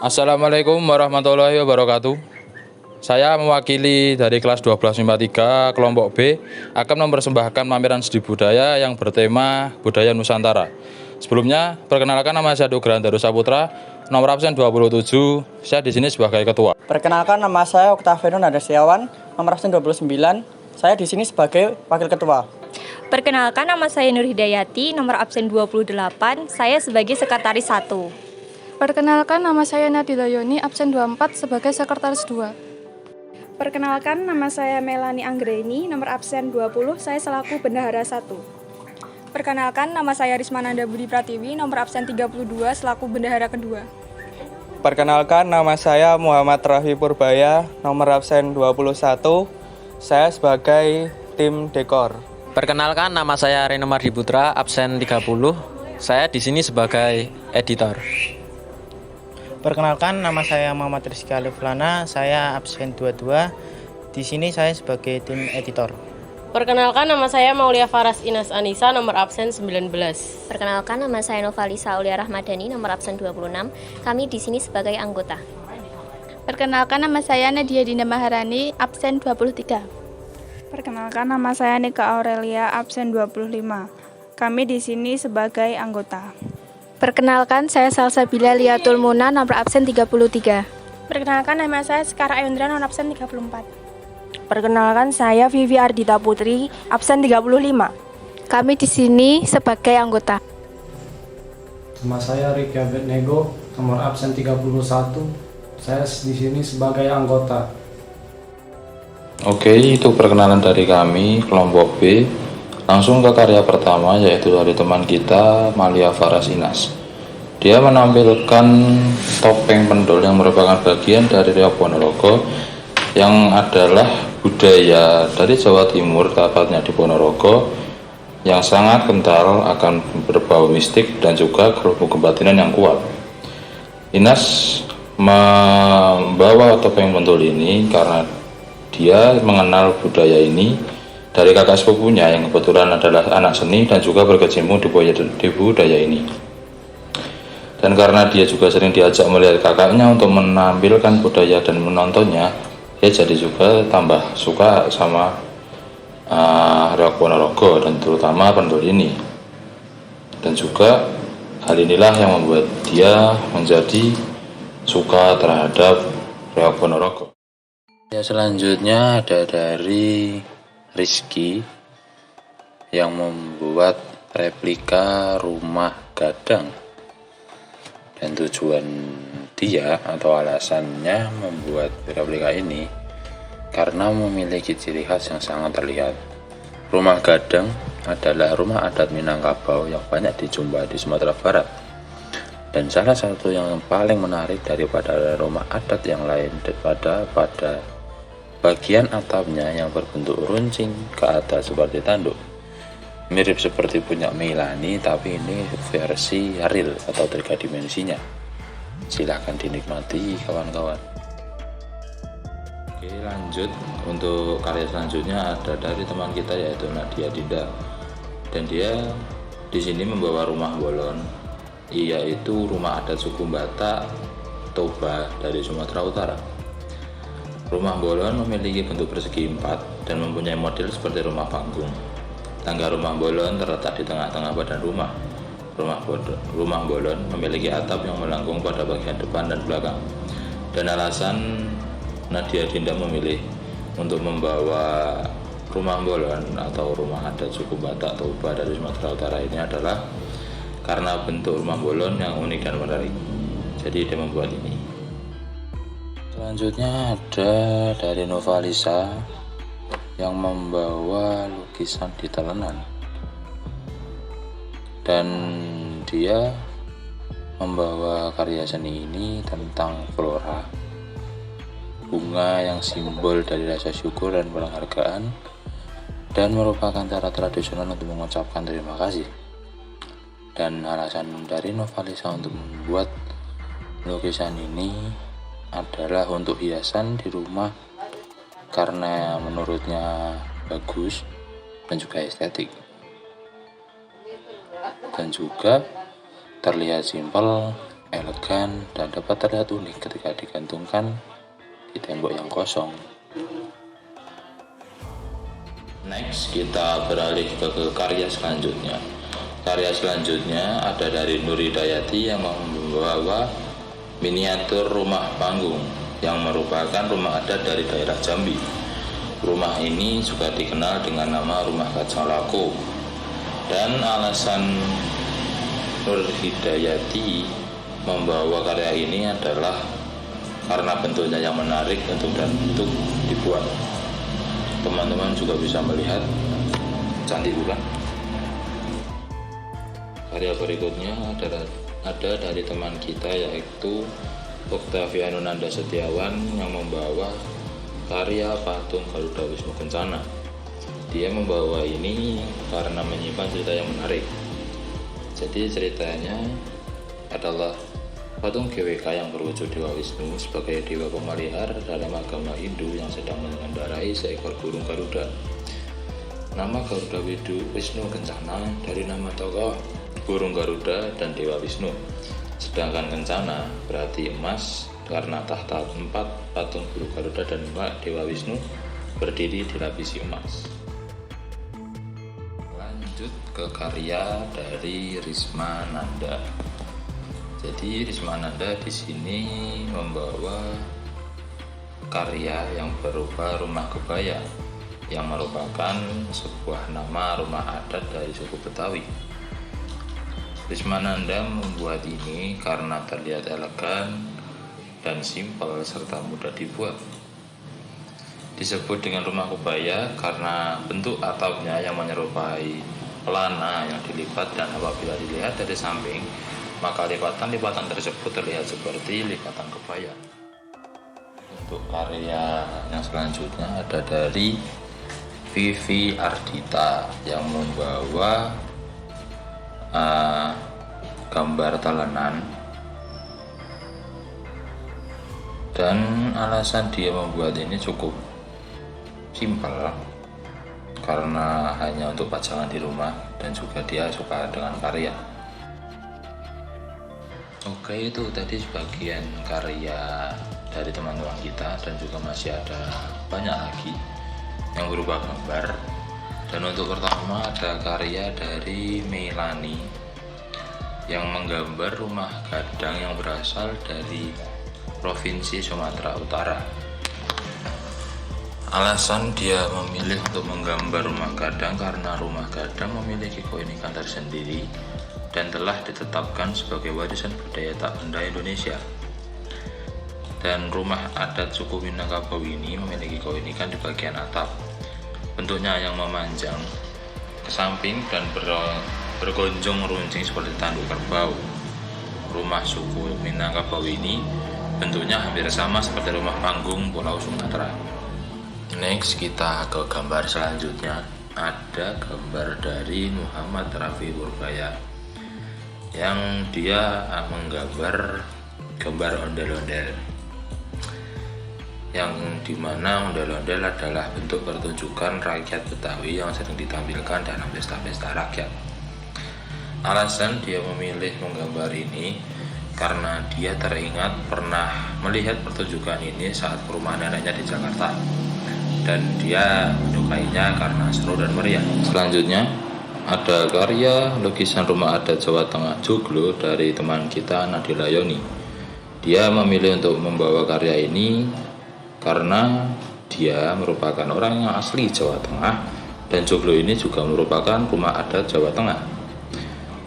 Assalamualaikum warahmatullahi wabarakatuh. Saya mewakili dari kelas 1253 kelompok B akan mempersembahkan pameran seni budaya yang bertema Budaya Nusantara. Sebelumnya, perkenalkan nama saya Dugrahan Daru Saputra, nomor absen 27, saya di sini sebagai ketua. Perkenalkan nama saya Octavianus Nadasyawan, nomor absen 29, saya di sini sebagai wakil ketua. Perkenalkan nama saya Nur Hidayati, nomor absen 28, saya sebagai sekretaris 1. Perkenalkan nama saya Nadila Yoni, absen 24 sebagai sekretaris 2. Perkenalkan nama saya Melani Anggreni, nomor absen 20, saya selaku bendahara 1. Perkenalkan nama saya Rismananda Budi Pratiwi, nomor absen 32 selaku bendahara kedua. Perkenalkan nama saya Muhammad Rafi Purbaya, nomor absen 21, saya sebagai tim dekor. Perkenalkan nama saya Reno Mardi Putra, absen 30, saya di sini sebagai editor. Perkenalkan nama saya Muhammad Rizky Aliflana, saya absen 22. Di sini saya sebagai tim editor. Perkenalkan nama saya Maulia Faras Inas Anissa, nomor absen 19. Perkenalkan nama saya Novalisa Aulia Rahmadani, nomor absen 26. Kami di sini sebagai anggota. Perkenalkan nama saya Nadia Dina Maharani, absen 23. Perkenalkan nama saya Nika Aurelia, absen 25. Kami di sini sebagai anggota. Perkenalkan saya Salsabila Liatul Muna, nomor absen 33. Perkenalkan nama saya Sekara Ayundra, nomor absen 34. Perkenalkan saya Vivi Ardita Putri, absen 35. Kami di sini sebagai anggota. Nama saya Ricky Abednego, nomor absen 31. Saya di sini sebagai anggota. Oke, itu perkenalan dari kami, kelompok B. Langsung ke karya pertama, yaitu dari teman kita, Malia Faras Inas. Dia menampilkan topeng pendol yang merupakan bagian dari Riok Ponorogo, yang adalah budaya dari Jawa Timur, tepatnya di Ponorogo, yang sangat kental akan berbau mistik dan juga kebatinan yang kuat. Inas membawa topeng pendol ini karena dia mengenal budaya ini dari kakak sepupunya yang kebetulan adalah anak seni dan juga berkecimpung di budaya ini. Dan karena dia juga sering diajak melihat kakaknya untuk menampilkan budaya dan menontonnya, dia jadi juga tambah suka sama Riok Ponorogo dan terutama pendol ini. Dan juga hal inilah yang membuat dia menjadi suka terhadap Riok Ponorogo. Ya, selanjutnya ada dari Rizky yang membuat replika rumah gadang, dan tujuan dia atau alasannya membuat replika ini karena memiliki ciri khas yang sangat terlihat. Rumah gadang adalah rumah adat Minangkabau yang banyak dijumpai di Sumatera Barat, dan salah satu yang paling menarik daripada rumah adat yang lain pada bagian atapnya yang berbentuk runcing ke atas seperti tanduk. Mirip seperti punya Milani, tapi ini versi real atau 3 dimensinya. Silahkan dinikmati kawan-kawan. Oke, lanjut. Untuk karya selanjutnya ada dari teman kita, yaitu Nadia Dinda. Dan dia di sini membawa rumah bolon, yaitu rumah adat suku Batak Toba dari Sumatera Utara. Rumah bolon memiliki bentuk persegi 4 dan mempunyai model seperti rumah panggung. Tangga rumah bolon terletak di tengah-tengah badan rumah. Rumah bolon memiliki atap yang melengkung pada bagian depan dan belakang. Dan alasan Nadia Dinda memilih untuk membawa rumah bolon atau rumah adat suku Batak Toba dari Sumatera Utara ini adalah karena bentuk rumah bolon yang unik dan menarik. Jadi dia membuat ini. Selanjutnya ada dari Novalisa yang membawa lukisan di telenan, dan dia membawa karya seni ini tentang flora, bunga yang simbol dari rasa syukur dan penghargaan, dan merupakan cara tradisional untuk mengucapkan terima kasih. Dan alasan dari Novalisa untuk membuat lukisan ini adalah untuk hiasan di rumah karena menurutnya bagus dan juga estetik, dan juga terlihat simpel elegan, dan dapat terlihat unik ketika digantungkan di tembok yang kosong. Next, kita beralih ke karya selanjutnya. Karya selanjutnya ada dari Nur Hidayati yang membawa miniatur rumah panggung yang merupakan rumah adat dari daerah Jambi. Rumah ini juga dikenal dengan nama Rumah Kacang Lako. Dan alasan Nur Hidayati membawa karya ini adalah karena bentuknya yang menarik untuk dibuat. Teman-teman juga bisa melihat, cantik bukan? Karya berikutnya ada dari teman kita, yaitu Oktaviano Nanda Setiawan yang membawa karya patung Garuda Wisnu Kencana. Dia membawa ini karena menyimpan cerita yang menarik. Jadi ceritanya adalah patung GWK yang berwujud Dewa Wisnu sebagai dewa pemelihara dalam agama Hindu yang sedang mengendarai seekor burung Garuda. Nama Garuda Wisnu Kencana dari nama tokoh burung Garuda dan Dewa Wisnu. Sedangkan Kencana berarti emas karena tahta 4 patung burung Garuda dan Dewa Wisnu berdiri dilapisi emas. Lanjut ke karya dari Risma Nanda. Jadi Risma Nanda di sini membawa karya yang berupa rumah kebaya yang merupakan sebuah nama rumah adat dari suku Betawi. Risma Nanda membuat ini karena terlihat elegan dan simpel serta mudah dibuat. Disebut dengan rumah kebaya karena bentuk atapnya yang menyerupai pelana yang dilipat, dan apabila dilihat dari samping maka lipatan-lipatan tersebut terlihat seperti lipatan kebaya. Untuk karya yang selanjutnya ada dari Vivi Ardita yang membawa gambar talenan, dan alasan dia membuat ini cukup simpel karena hanya untuk pajangan di rumah, dan juga dia suka dengan karya. Oke, itu tadi sebagian karya dari teman-teman kita, dan juga masih ada banyak lagi yang berupa gambar. Dan untuk pertama ada karya dari Melani yang menggambar rumah gadang yang berasal dari Provinsi Sumatera Utara. Alasan dia memilih untuk menggambar rumah gadang karena rumah gadang memiliki keunikan tersendiri dan telah ditetapkan sebagai warisan budaya tak benda Indonesia. Dan rumah adat suku Minangkabau ini memiliki keunikan di bagian atap. Bentuknya yang memanjang ke samping dan bergonjong runcing seperti tanduk kerbau. Rumah suku Minangkabau ini bentuknya hampir sama seperti rumah panggung Pulau Sumatera. Next, kita ke gambar selanjutnya. Ada gambar dari Muhammad Rafi Purbaya yang dia menggambar gambar ondel-ondel, yang dimana ondel-ondel adalah bentuk pertunjukan rakyat Betawi yang sering ditampilkan dalam pesta-pesta rakyat. Alasan dia memilih menggambar ini karena dia teringat pernah melihat pertunjukan ini saat ke rumah neneknya di Jakarta, dan dia menyukainya karena seru dan meriah. Selanjutnya ada karya lukisan rumah adat Jawa Tengah Joglo dari teman kita Nadila Yoni. Dia memilih untuk membawa karya ini karena dia merupakan orang yang asli Jawa Tengah, dan Joglo ini juga merupakan rumah adat Jawa Tengah.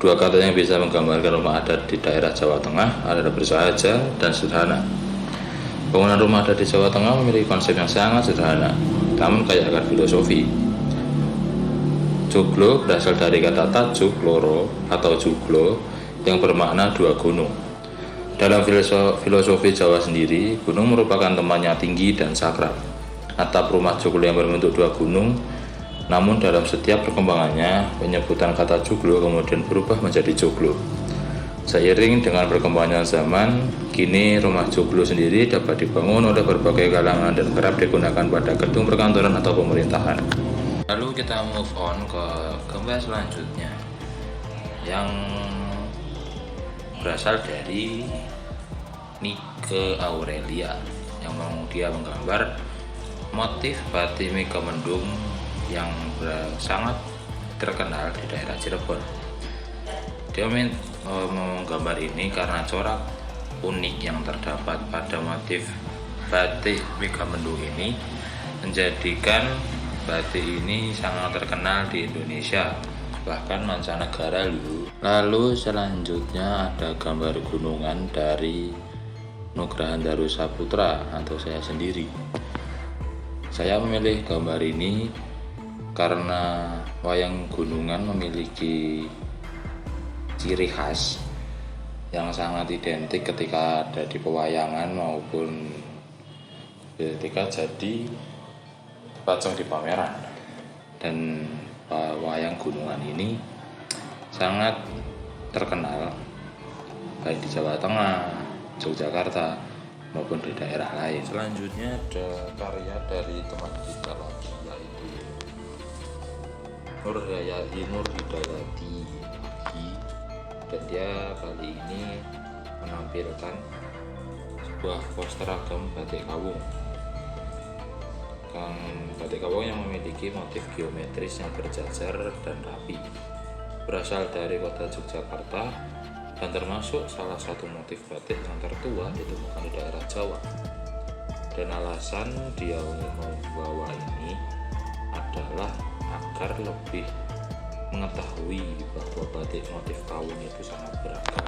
Dua kata yang bisa menggambarkan rumah adat di daerah Jawa Tengah adalah bersahaja dan sederhana. Bangunan rumah adat di Jawa Tengah memiliki konsep yang sangat sederhana, namun kaya akan filosofi. Joglo berasal dari kata tajuk loro atau juglo yang bermakna dua gunung. Dalam filosofi Jawa sendiri, gunung merupakan teman yang tinggi dan sakral. Atap rumah joglo yang berbentuk dua gunung, namun dalam setiap perkembangannya, penyebutan kata joglo kemudian berubah menjadi joglo. Seiring dengan perkembangan zaman, kini rumah joglo sendiri dapat dibangun oleh berbagai kalangan dan kerap digunakan pada gedung perkantoran atau pemerintahan. Lalu kita move on ke gambar selanjutnya yang berasal dari Nike Aurelia yang dia menggambar motif batik Megamendung yang sangat terkenal di daerah Cirebon. Dia menggambar ini karena corak unik yang terdapat pada motif batik Megamendung ini menjadikan batik ini sangat terkenal di Indonesia, bahkan mancanegara dulu. Lalu selanjutnya ada gambar gunungan dari Nugrahan Darusaputra atau saya sendiri. Saya memilih gambar ini karena wayang gunungan memiliki ciri khas yang sangat identik ketika ada di pewayangan maupun ketika jadi dipajang di pameran. Dan wayang gunungan ini sangat terkenal baik di Jawa Tengah, Yogyakarta maupun di daerah lain. Selanjutnya ada karya dari teman kita lagi, yaitu Nur Hidayati, dan dia kali ini menampilkan sebuah poster ragam batik kawung. Batik kawung yang memiliki motif geometris yang berjajar dan rapi, berasal dari kota Yogyakarta dan termasuk salah satu motif batik yang tertua ditemukan di daerah Jawa. Dan alasan dia membawa ini adalah agar lebih mengetahui bahwa batik motif kawung itu sangat beragam.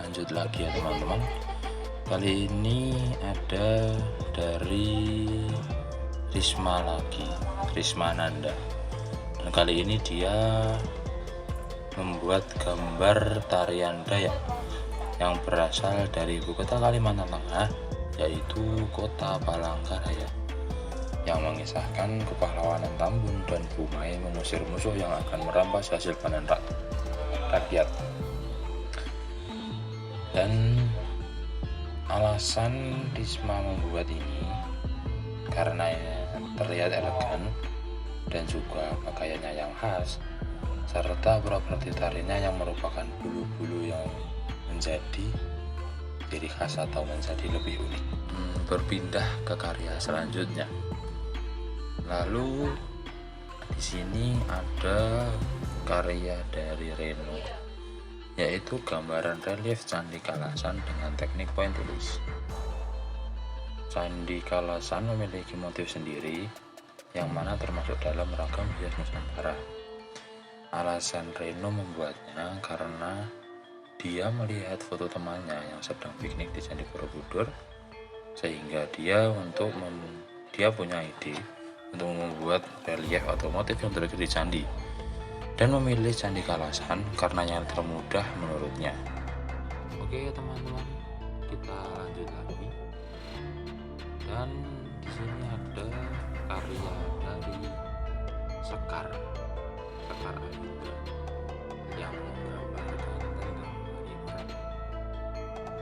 Lanjut lagi ya teman-teman, kali ini ada dari Risma Nanda, dan kali ini dia membuat gambar tarian Dayak yang berasal dari ibu kota Kalimantan Tengah, yaitu kota Palangkaraya, yang mengisahkan kepahlawanan Tambun dan Bumai mengusir musuh yang akan merampas hasil panen rakyat. Dan alasan Risma membuat ini karena terlihat elegan dan juga pakaiannya yang khas, serta properti tarinya yang merupakan bulu-bulu yang menjadi ciri khas atau menjadi lebih unik. Berpindah ke karya selanjutnya. Lalu di sini ada karya dari Reno, yaitu gambaran relief Candi Kalasan dengan teknik point tulis. Candi Kalasan memiliki motif sendiri yang mana termasuk dalam ragam hias Nusantara. Alasan Reno membuatnya karena dia melihat foto temannya yang sedang piknik di Candi Borobudur, sehingga dia punya ide untuk membuat relief atau motif yang terjadi di candi, dan memilih Candi Kalasan karena yang termudah menurutnya. Oke teman-teman, kita lanjut lagi. Dan di sini ada karya dari Sekar Ayuda yang menggambarkan tentang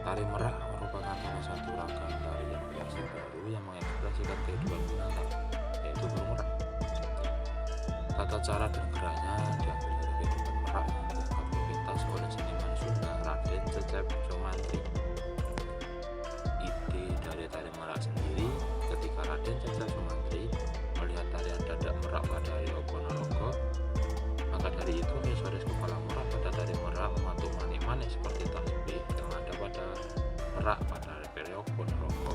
tari merak merupakan salah satu ragam tari yang versi baru yang mengekspresikan kehidupan binatang, yaitu burung merak. Tata cara dan geraknya diambil dari kehidupan merak yang diangkat pintas oleh seniman Sunda Raden Cecep Sumantri. Ide dari tari merak sendiri ketika Raden Cecep Sumantri melihat tarian dadak merak pada hari Ponorogo, maka dari itu historis kepala merak pada tari merak mematuk manik-manik seperti tasbih yang ada pada merak pada hari periode Ponorogo.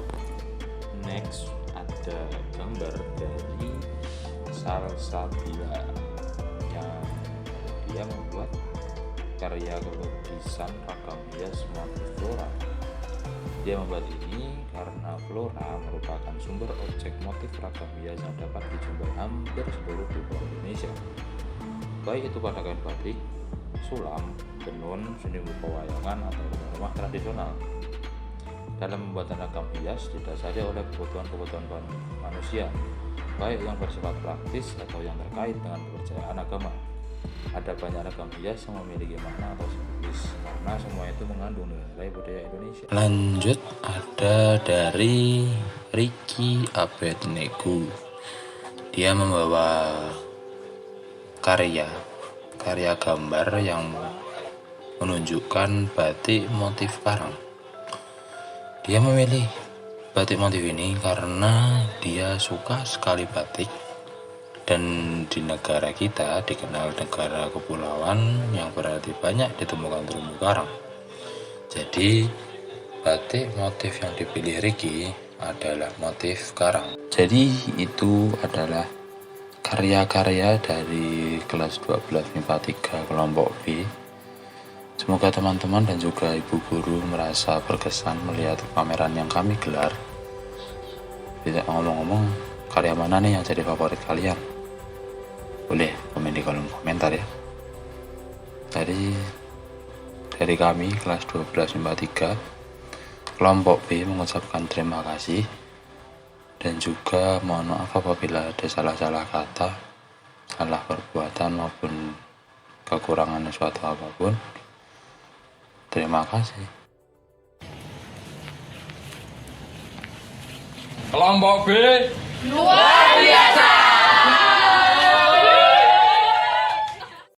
Next ada gambar dari Salsabila yang dia membuat karya lukisan ragam hias motif flora. Dia membuat ini karena flora merupakan sumber objek motif ragam hias yang dapat dijumpai hampir seluruh di Indonesia, baik itu pada kain batik, sulam, tenun, seni pewayangan atau rumah tradisional. Dalam pembuatan ragam hias didasari oleh kebutuhan manusia, baik yang bersifat praktis atau yang terkait dengan kepercayaan agama. Ada banyak ragam hias yang memiliki makna atau simbolis karena semua itu mengandung nilai budaya Indonesia. Lanjut ada dari Ricky Abednego. Dia membawa karya gambar yang menunjukkan batik motif karang. Dia memilih batik motif ini karena dia suka sekali batik, dan di negara kita dikenal negara kepulauan yang berarti banyak ditemukan terumbu karang. Jadi batik motif yang dipilih Ricky adalah motif karang. Jadi itu adalah karya-karya dari kelas 12 MIPA 3 kelompok B. Semoga teman-teman dan juga ibu guru merasa berkesan melihat pameran yang kami gelar. Tidak ngomong-ngomong, karya mana nih yang jadi favorit kalian? Boleh komen di kolom komentar ya. Dari kami kelas 12 MIPA 3 kelompok B mengucapkan terima kasih, dan juga mohon maaf apabila ada salah-salah kata, salah perbuatan maupun kekurangan suatu apapun. Terima kasih. Kelompok B luar biasa.